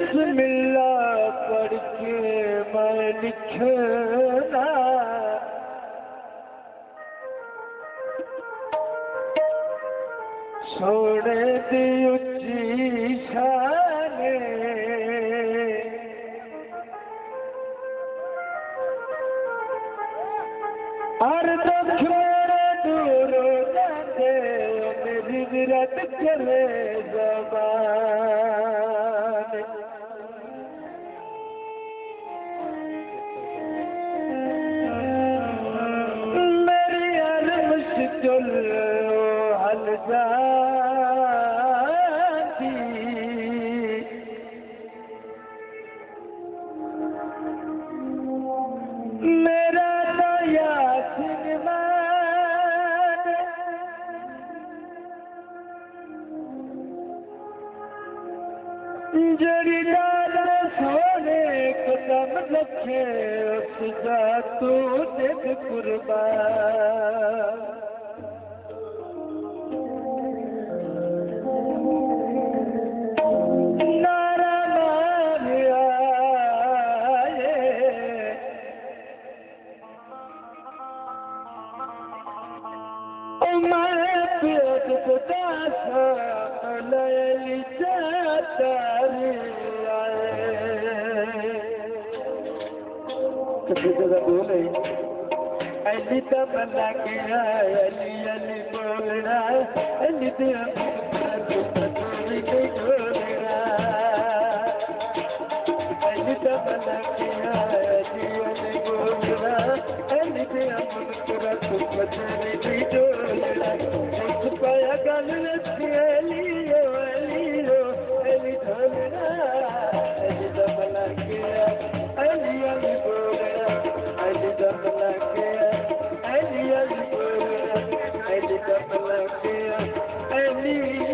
बिस्मिल्लाह पढ़ के मैं लिखना छोड़ दी उच्ची शाने हर दुख मेरे दूर जाते मेरी विरत करे ज़बान मेरी हर मुश्किल हल जाती मेरा दया जड़ी लाल सोने कदम रखे उसका तू दिल कुर्बान नारा मारिया मैं पेट खुदा सा लयली चातारी किसी जगह बोले अली तमन्ना के अली अली बोलना अली तेरा नहीं बोलना अली तमन्ना के अली अली बोलना अली तेरा मुनकरा तुम नहीं बोलना एक पाया गल रखी अलियो अलियो अली ढोलना अली तमन्ना के अली अली बोलना अली तमन्ना के अली अली बोलना अली तमन्ना के अली अली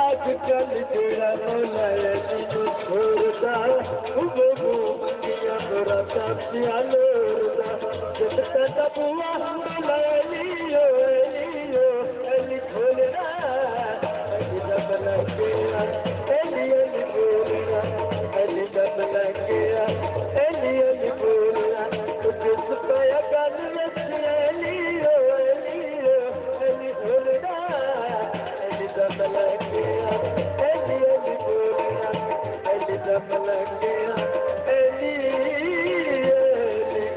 आजकल तेरा मोलाया जीनो छोड़ता वो मंगिया बुराता प्यालोरता जब तक बुआ मोलाया लियो लियो अली खोलना अली दबला गया अली अली बोलना अली दबला गया अली अली बोलना तुझे सुपाया गल लियो लियो अली खोलना अली दबला गया अली अली बोलना अली दबला गया Ali Ali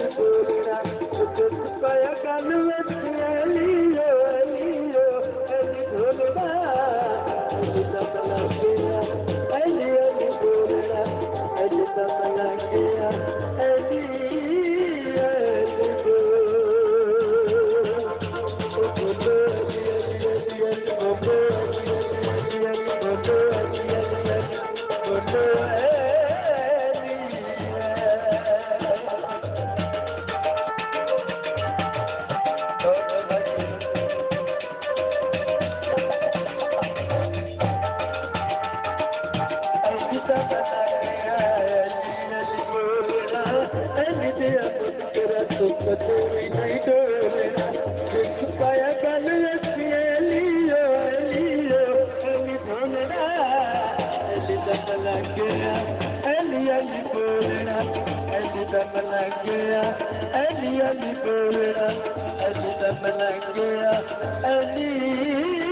Thank you. Ali